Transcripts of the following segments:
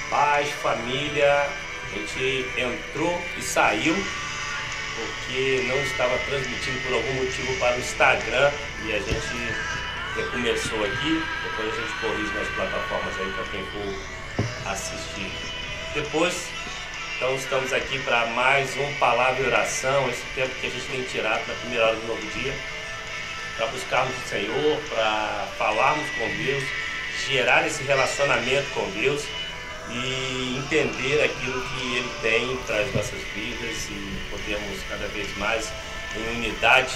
Paz, família, a gente entrou e saiu porque não estava transmitindo por algum motivo para o Instagram e a gente recomeçou aqui, depois a gente corrige nas plataformas aí para quem for assistir. Depois, então estamos aqui para mais um Palavra e Oração, esse tempo que a gente tem tirado na primeira hora do novo dia, para buscarmos o Senhor, para falarmos com Deus, gerar esse relacionamento com Deus e entender aquilo que Ele tem para as nossas vidas e podermos cada vez mais em unidade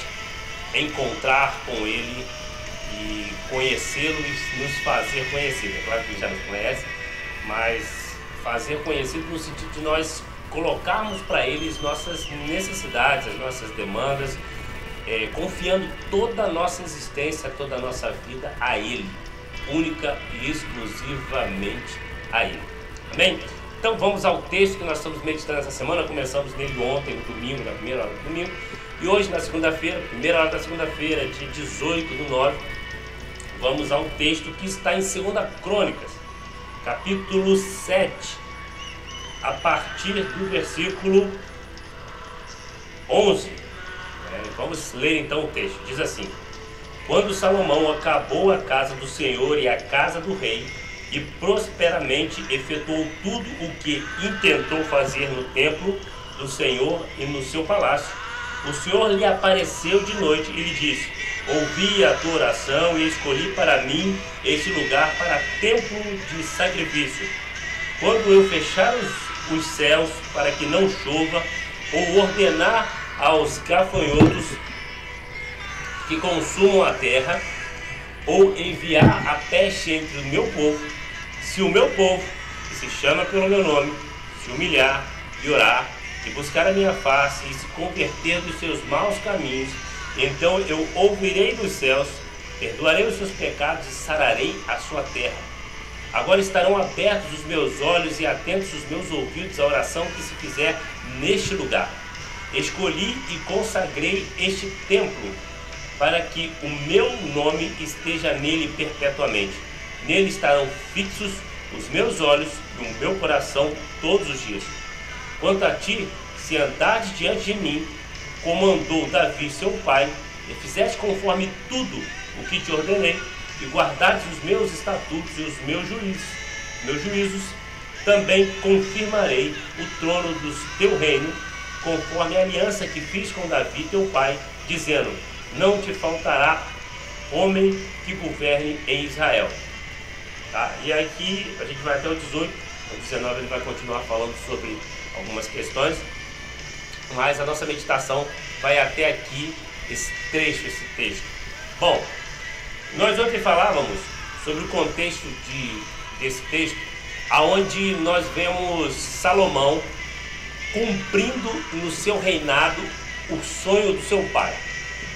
encontrar com Ele e conhecê-lo e nos fazer conhecido. É claro que Ele já nos conhece, mas fazer conhecido no sentido de nós colocarmos para Ele as nossas necessidades, as nossas demandas, confiando toda a nossa existência, toda a nossa vida a Ele, única e exclusivamente a Ele. Amém? Então vamos ao texto que nós estamos meditando essa semana. Começamos nele ontem, no domingo, na primeira hora do domingo. E hoje, na segunda-feira, primeira hora da segunda-feira, dia 18/9, vamos ao texto que está em 2 Crônicas, capítulo 7, a partir do versículo 11. Vamos ler então o texto. Diz assim: Quando Salomão acabou a casa do Senhor e a casa do rei, e prosperamente efetuou tudo o que intentou fazer no templo do Senhor e no seu palácio, o Senhor lhe apareceu de noite e lhe disse: Ouvi a tua oração e escolhi para mim este lugar para templo de sacrifício. Quando eu fechar os céus para que não chova, ou ordenar aos gafanhotos que consumam a terra, ou enviar a peste entre o meu povo, se o meu povo, que se chama pelo meu nome, se humilhar e orar, e buscar a minha face e se converter dos seus maus caminhos, então eu ouvirei dos céus, perdoarei os seus pecados e sararei a sua terra. Agora estarão abertos os meus olhos e atentos os meus ouvidos à oração que se fizer neste lugar. Escolhi e consagrei este templo, para que o meu nome esteja nele perpetuamente. Nele estarão fixos os meus olhos e o meu coração todos os dias. Quanto a ti, se andares diante de mim, como andou Davi seu pai, e fizeste conforme tudo o que te ordenei, e guardares os meus estatutos e os meus juízos, também confirmarei o trono do teu reino, conforme a aliança que fiz com Davi teu pai, dizendo: não te faltará homem que governe em Israel. Tá? E aqui a gente vai até o 18, o 19 ele vai continuar falando sobre algumas questões, mas a nossa meditação vai até aqui, esse texto. Bom, nós ontem falávamos sobre o contexto desse texto, aonde nós vemos Salomão cumprindo no seu reinado o sonho do seu pai.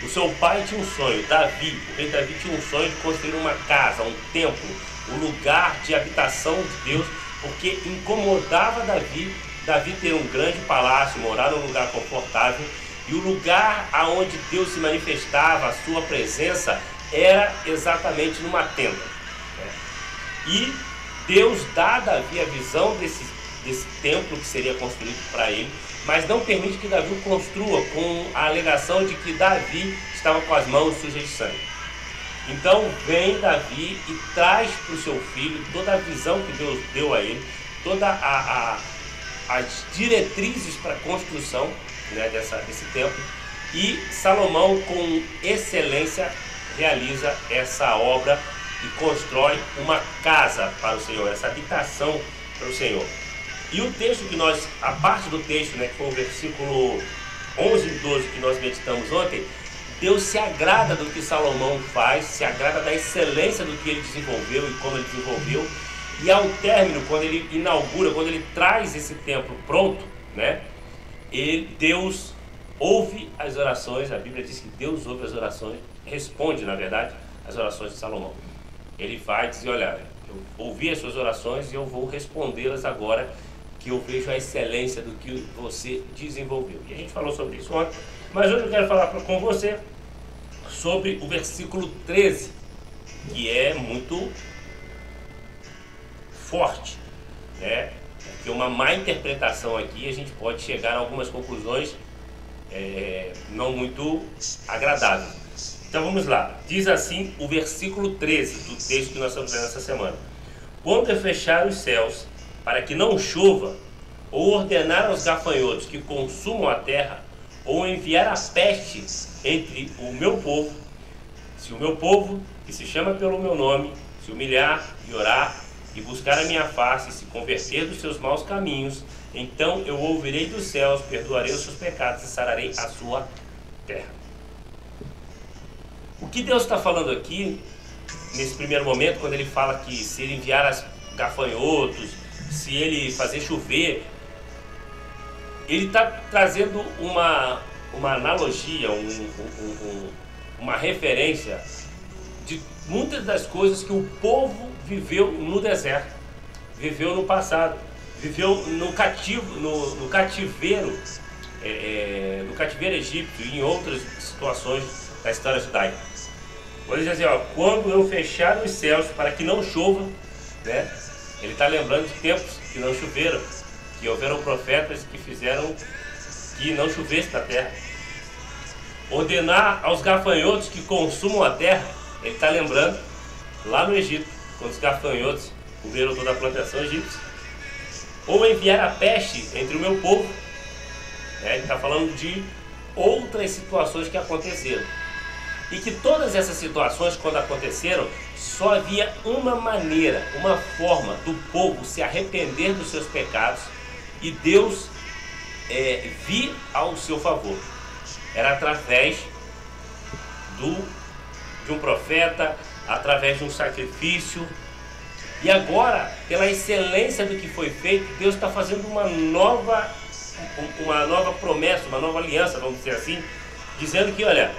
O seu pai tinha um sonho, Davi, o rei Davi tinha um sonho de construir uma casa, um templo, um lugar de habitação de Deus, porque incomodava Davi ter um grande palácio, morar num lugar confortável, e o lugar aonde Deus se manifestava, a sua presença, era exatamente numa tenda. E Deus dá a Davi a visão desse templo que seria construído para ele, mas não permite que Davi o construa com a alegação de que Davi estava com as mãos sujas de sangue. Então vem Davi e traz para o seu filho toda a visão que Deus deu a ele, todas as diretrizes para a construção, né, desse templo, e Salomão com excelência realiza essa obra e constrói uma casa para o Senhor, essa habitação para o Senhor. E o texto que a parte do texto, né, que foi o versículo 11 e 12 que nós meditamos ontem, Deus se agrada do que Salomão faz, se agrada da excelência do que ele desenvolveu e como ele desenvolveu. E ao término, quando ele inaugura, quando ele traz esse templo pronto, né, Deus ouve as orações. A Bíblia diz que Deus ouve as orações, responde, na verdade, as orações de Salomão. Ele vai dizer: olha, eu ouvi as suas orações e eu vou respondê-las agora, que eu vejo a excelência do que você desenvolveu. E a gente falou sobre isso ontem, mas hoje eu quero falar com você sobre o versículo 13, que é muito forte. né? Porque uma má interpretação aqui a gente pode chegar a algumas conclusões não muito agradáveis. Então vamos lá, diz assim o versículo 13 do texto que nós estamos lendo essa semana: quando eu fechar os céus para que não chova, ou ordenar aos gafanhotos que consumam a terra, ou enviar a peste entre o meu povo, se o meu povo, que se chama pelo meu nome, se humilhar e orar, e buscar a minha face, e se converter dos seus maus caminhos, então eu ouvirei dos céus, perdoarei os seus pecados e sararei a sua terra. O que Deus está falando aqui, nesse primeiro momento, quando ele fala que se ele enviar as gafanhotos, se ele fazer chover, ele está trazendo uma analogia, uma referência de muitas das coisas que o povo viveu no deserto, viveu no passado, viveu no cativeiro egípcio e em outras situações da história judaica. Ele diz assim, ó, quando eu fechar os céus para que não chova, né? Ele está lembrando de tempos que não choveram, que houveram profetas que fizeram que não chovesse na terra. Ordenar aos gafanhotos que consumam a terra, ele está lembrando lá no Egito, quando os gafanhotos comeram toda a plantação egípcia. Ou enviar a peste entre o meu povo, né? Ele está falando de outras situações que aconteceram. E que todas essas situações, quando aconteceram, só havia uma maneira, uma forma do povo se arrepender dos seus pecados e Deus vir ao seu favor. Era através de um profeta, através de um sacrifício. E agora, pela excelência do que foi feito, Deus está fazendo uma nova promessa, uma nova aliança, vamos dizer assim, dizendo que, olha,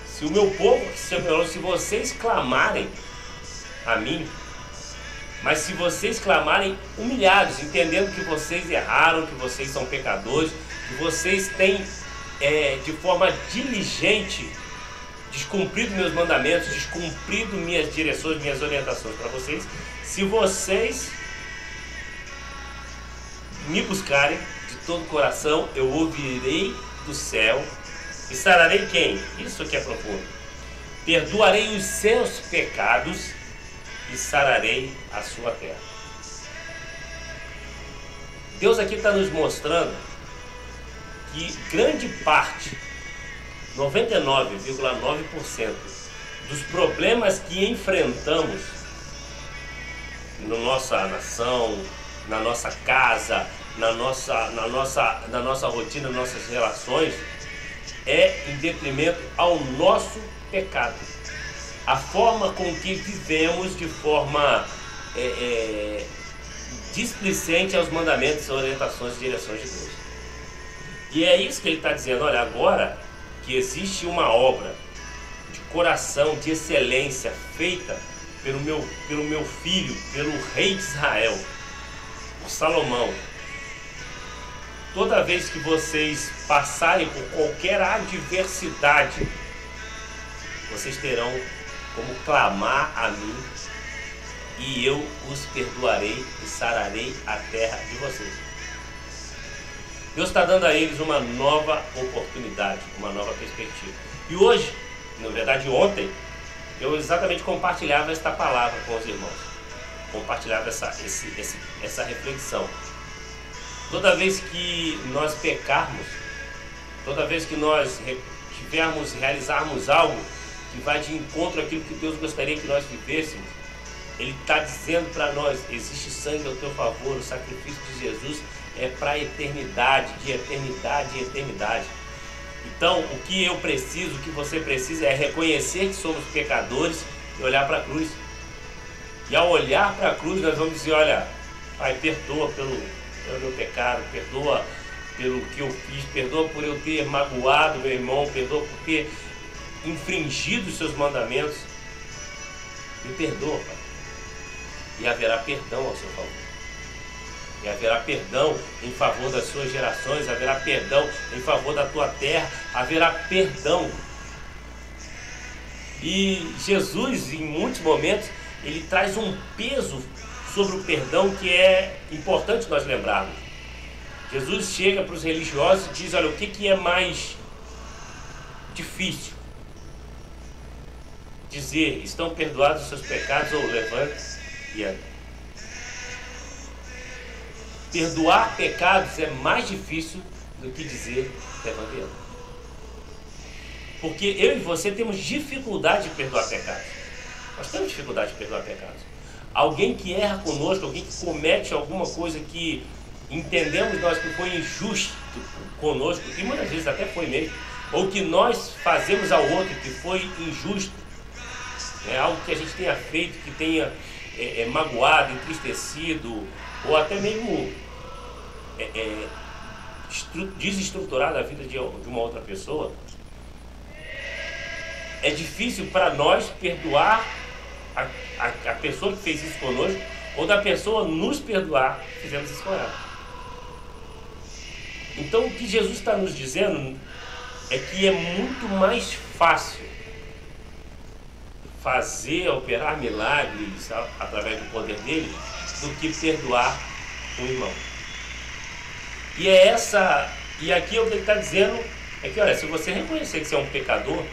se o meu povo, se vocês clamarem a mim, mas se vocês clamarem humilhados, entendendo que vocês erraram, que vocês são pecadores, que vocês têm de forma diligente descumprido meus mandamentos, descumprido minhas direções, minhas orientações para vocês, se vocês me buscarem de todo o coração, eu ouvirei do céu e sararei quem? Isso aqui é profundo. Perdoarei os seus pecados e sararei a sua terra. Deus aqui está nos mostrando que grande parte, 99,9% dos problemas que enfrentamos na nossa nação, na nossa casa, na nossa rotina, nas nossas relações, é em detrimento ao nosso pecado. A forma com que vivemos de forma displicente aos mandamentos, orientações e direções de Deus. E é isso que ele está dizendo, olha, agora que existe uma obra de coração, de excelência, feita pelo meu filho, pelo rei de Israel, por Salomão. Toda vez que vocês passarem por qualquer adversidade, vocês terão como clamar a mim, e eu os perdoarei e sararei a terra de vocês. Deus está dando a eles uma nova oportunidade, uma nova perspectiva. E hoje, na verdade ontem, eu exatamente compartilhava esta palavra com os irmãos. Compartilhava essa reflexão. Toda vez que nós pecarmos, toda vez que nós realizarmos algo que vai de encontro àquilo que Deus gostaria que nós vivêssemos, Ele está dizendo para nós, existe sangue ao teu favor, o sacrifício de Jesus é para a eternidade, de eternidade em eternidade. Então, o que eu preciso, o que você precisa é reconhecer que somos pecadores e olhar para a cruz. E ao olhar para a cruz, nós vamos dizer, olha, Pai, perdoa pelo meu pecado, perdoa pelo que eu fiz, perdoa por eu ter magoado meu irmão, perdoa por ter infringido os seus mandamentos. Me perdoa, Pai. E haverá perdão ao seu favor. E haverá perdão em favor das suas gerações, haverá perdão em favor da tua terra, haverá perdão. E Jesus, em muitos momentos, ele traz um peso sobre o perdão que é importante nós lembrarmos. Jesus chega para os religiosos e diz: olha, o que é mais difícil? Dizer, estão perdoados os seus pecados, ou levante e anda. Perdoar pecados é mais difícil do que dizer, levante e anda. Porque eu e você temos dificuldade de perdoar pecados. Nós temos dificuldade de perdoar pecados. Alguém que erra conosco, alguém que comete alguma coisa que entendemos nós que foi injusto conosco, e muitas vezes até foi mesmo, ou que nós fazemos ao outro que foi injusto, algo que a gente tenha feito, que tenha magoado, entristecido, ou até mesmo desestruturado a vida de uma outra pessoa. É difícil para nós perdoar a pessoa que fez isso conosco, ou da pessoa nos perdoar que fizemos isso com ela. Então o que Jesus está nos dizendo é que é muito mais fácil operar milagres através do poder dele do que perdoar um irmão. E aqui o que ele está dizendo é que, olha, se você reconhecer que você é um pecador,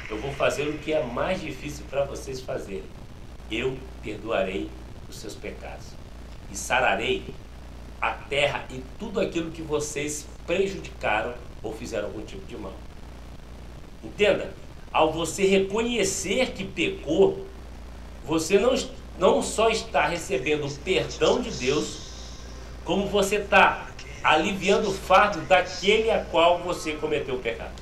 eu vou fazer o que é mais difícil para vocês fazerem. Eu perdoarei os seus pecados e sararei a terra e tudo aquilo que vocês prejudicaram ou fizeram algum tipo de mal. Entenda? Ao você reconhecer que pecou, você não só está recebendo o perdão de Deus, como você está aliviando o fardo daquele a qual você cometeu o pecado.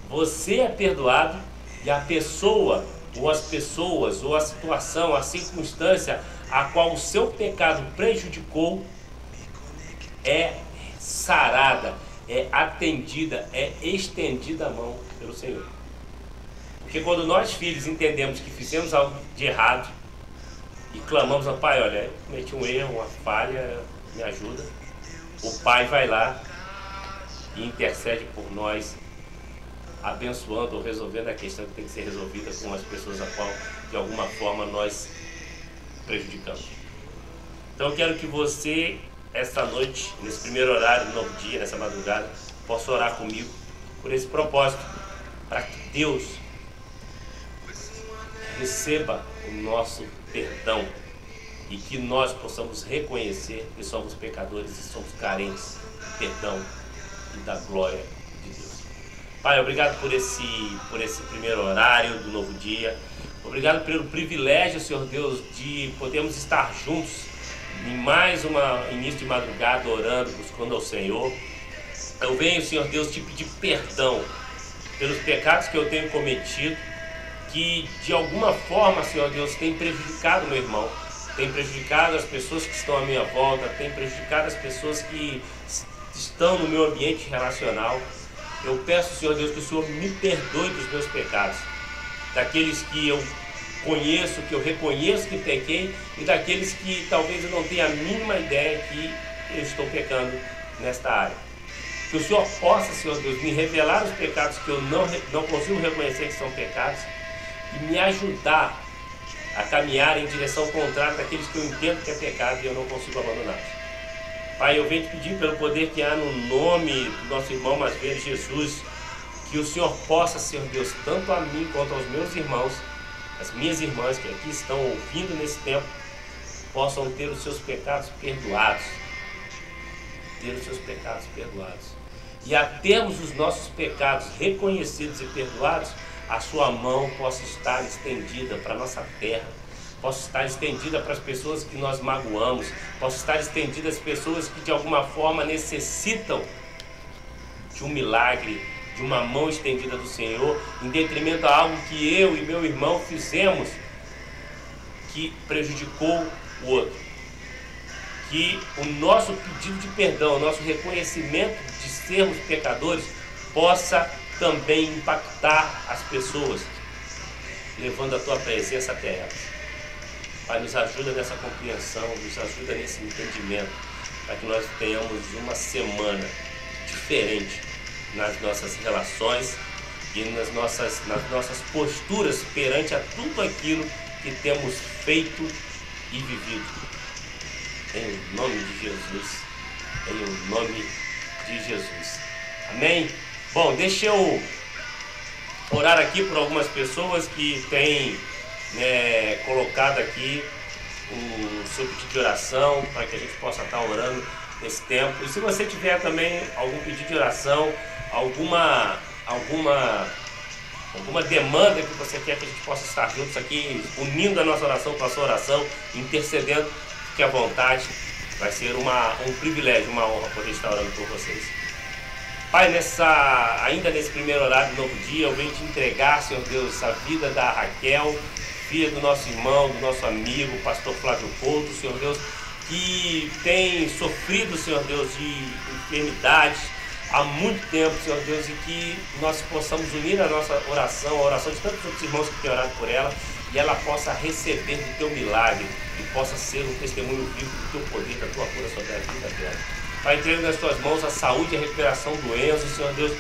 Você é perdoado e a pessoa, ou as pessoas, ou a situação, a circunstância a qual o seu pecado prejudicou é sarada, é atendida, é estendida a mão pelo Senhor. Porque quando nós filhos entendemos que fizemos algo de errado e clamamos ao Pai, olha, eu cometi um erro, uma falha, me ajuda, o Pai vai lá e intercede por nós, abençoando ou resolvendo a questão que tem que ser resolvida com as pessoas a qual de alguma forma nós prejudicamos. Então eu quero que você, esta noite, nesse primeiro horário do novo dia, nessa madrugada, possa orar comigo por esse propósito, para que Deus receba o nosso perdão e que nós possamos reconhecer que somos pecadores e somos carentes do perdão e da glória de Deus. Pai, obrigado por esse primeiro horário do novo dia. Obrigado pelo privilégio, Senhor Deus, de podermos estar juntos em mais um início de madrugada, orando, buscando ao Senhor. Eu venho, Senhor Deus, te pedir perdão pelos pecados que eu tenho cometido, que de alguma forma, Senhor Deus, tem prejudicado meu irmão, tem prejudicado as pessoas que estão à minha volta, tem prejudicado as pessoas que estão no meu ambiente relacional. Eu peço, Senhor Deus, que o Senhor me perdoe dos meus pecados, daqueles que eu conheço, que eu reconheço que pequei, e daqueles que talvez eu não tenha a mínima ideia que eu estou pecando nesta área. Que o Senhor possa, Senhor Deus, me revelar os pecados que eu não consigo reconhecer que são pecados e me ajudar a caminhar em direção contrária daqueles que eu entendo que é pecado e eu não consigo abandonar. Pai, eu venho te pedir pelo poder que há no nome do nosso irmão mais velho Jesus, que o Senhor possa, Senhor Deus, tanto a mim quanto aos meus irmãos, as minhas irmãs que aqui estão ouvindo nesse tempo, possam ter os seus pecados perdoados. Ter os seus pecados perdoados. E a termos os nossos pecados reconhecidos e perdoados, a sua mão possa estar estendida para a nossa terra, possa estar estendida para as pessoas que nós magoamos, possa estar estendida às pessoas que de alguma forma necessitam de um milagre, de uma mão estendida do Senhor, em detrimento a algo que eu e meu irmão fizemos que prejudicou o outro. Que o nosso pedido de perdão, o nosso reconhecimento de sermos pecadores possa também impactar as pessoas, levando a tua presença até elas. Pai, nos ajuda nessa compreensão, nos ajuda nesse entendimento, para que nós tenhamos uma semana diferente nas nossas relações, e nas nossas posturas perante a tudo aquilo que temos feito e vivido. Em nome de Jesus. Em nome de Jesus. Amém? Bom, deixa eu orar aqui por algumas pessoas que têm colocado aqui o seu pedido de oração, para que a gente possa estar orando nesse tempo. E se você tiver também algum pedido de oração, alguma demanda que você quer que a gente possa estar juntos aqui, unindo a nossa oração com a sua oração, intercedendo, fique à vontade. Vai ser um privilégio, uma honra poder estar orando por vocês. Pai, ainda nesse primeiro horário do novo dia, eu venho te entregar, Senhor Deus, a vida da Raquel, filha do nosso irmão, do nosso amigo, pastor Flávio Couto, Senhor Deus, que tem sofrido, Senhor Deus, de enfermidades há muito tempo, Senhor Deus, e que nós possamos unir a nossa oração, a oração de tantos outros irmãos que têm orado por ela, e ela possa receber do teu milagre e possa ser um testemunho vivo do teu poder, da tua cura sobre a vida dela. Pai, entrego nas tuas mãos a saúde e a recuperação do Enzo, Senhor Deus,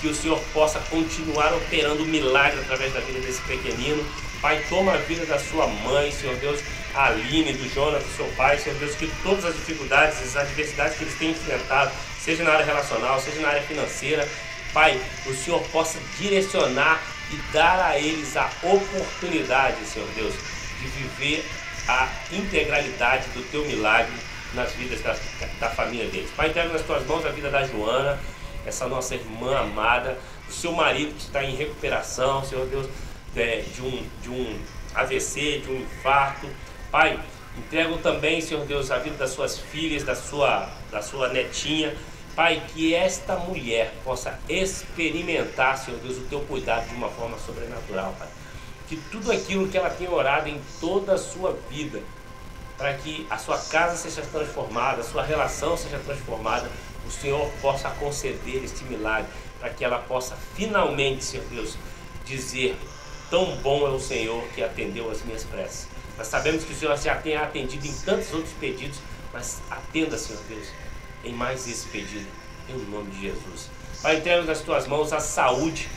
que o Senhor possa continuar operando o milagre através da vida desse pequenino. Pai, toma a vida da sua mãe, Senhor Deus, a Aline, do Jonas, do seu pai, Senhor Deus, que todas as dificuldades, as adversidades que eles têm enfrentado, seja na área relacional, seja na área financeira, Pai, o Senhor possa direcionar e dar a eles a oportunidade, Senhor Deus, de viver a integralidade do teu milagre nas vidas da família deles. Pai, entrego nas tuas mãos a vida da Joana, essa nossa irmã amada, do seu marido que está em recuperação, Senhor Deus, de um AVC, de um infarto. Pai, entrego também, Senhor Deus, a vida das suas filhas, da sua netinha. Pai, que esta mulher possa experimentar, Senhor Deus, o teu cuidado de uma forma sobrenatural, Pai. Que tudo aquilo que ela tem orado em toda a sua vida, para que a sua casa seja transformada, a sua relação seja transformada, o Senhor possa conceder este milagre, para que ela possa finalmente, Senhor Deus, dizer: tão bom é o Senhor que atendeu as minhas preces. Nós sabemos que o Senhor já tem atendido em tantos outros pedidos, mas atenda, Senhor Deus, em mais esse pedido, em nome de Jesus. Pai, entrego nas tuas mãos a saúde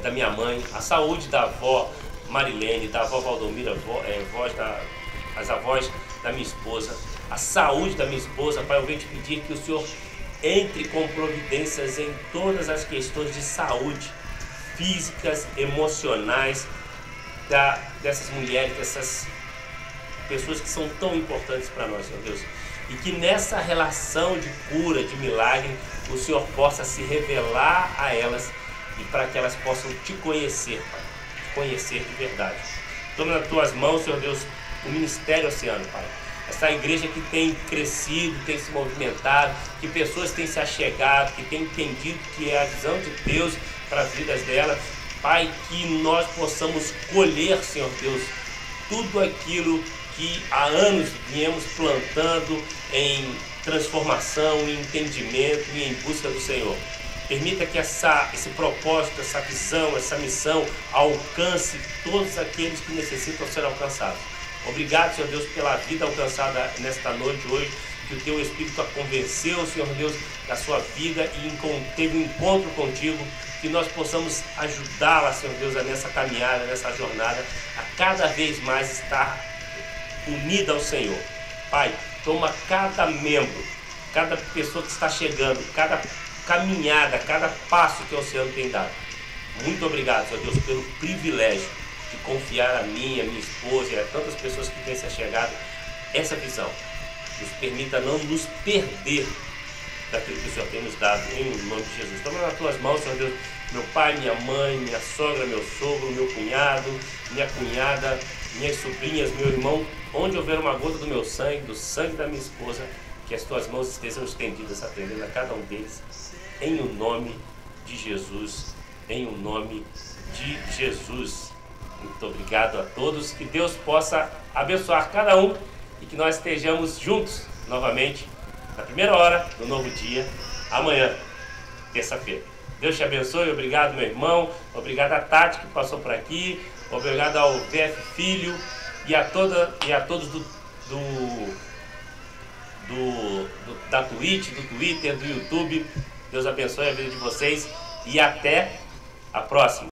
da minha mãe, a saúde da avó Marilene, da avó Valdomira, as avós da minha esposa, a saúde da minha esposa. Pai, eu venho te pedir que o Senhor entre com providências em todas as questões de saúde, físicas, emocionais, dessas mulheres, dessas pessoas que são tão importantes para nós, Senhor Deus. E que nessa relação de cura, de milagre, o Senhor possa se revelar a elas e para que elas possam te conhecer, Pai, te conhecer de verdade. Toma nas tuas mãos, Senhor Deus, o Ministério Oceano, Pai. Essa igreja que tem crescido, tem se movimentado, que pessoas têm se achegado, que têm entendido que é a visão de Deus para as vidas dela. Pai, que nós possamos colher, Senhor Deus, tudo aquilo que há anos viemos plantando em transformação, em entendimento e em busca do Senhor. Permita que esse propósito, essa visão, essa missão alcance todos aqueles que necessitam ser alcançados. Obrigado, Senhor Deus, pela vida alcançada nesta noite hoje, que o teu Espírito a convenceu, Senhor Deus, da sua vida e teve um encontro contigo, que nós possamos ajudá-la, Senhor Deus, nessa caminhada, nessa jornada, a cada vez mais estar unida ao Senhor. Pai, toma cada membro, cada pessoa que está chegando, cada caminhada, cada passo que o Oceano tem dado. Muito obrigado, Senhor Deus, pelo privilégio de confiar a mim, a minha esposa e a tantas pessoas que têm se achegado essa visão. Nos permita não nos perder daquilo que o Senhor tem nos dado, em nome de Jesus. Toma nas tuas mãos, Senhor Deus, meu pai, minha mãe, minha sogra, meu sogro, meu cunhado, minha cunhada, minhas sobrinhas, meu irmão, onde houver uma gota do meu sangue, do sangue da minha esposa, que as tuas mãos estejam estendidas atendendo a cada um deles, em o nome de Jesus, em o nome de Jesus. Muito obrigado a todos, que Deus possa abençoar cada um e que nós estejamos juntos novamente na primeira hora do novo dia, amanhã, terça-feira. Deus te abençoe, obrigado meu irmão, obrigado a Tati que passou por aqui, obrigado ao VF Filho e a todos da Twitch, do Twitter, do YouTube. Deus abençoe a vida de vocês e até A próxima.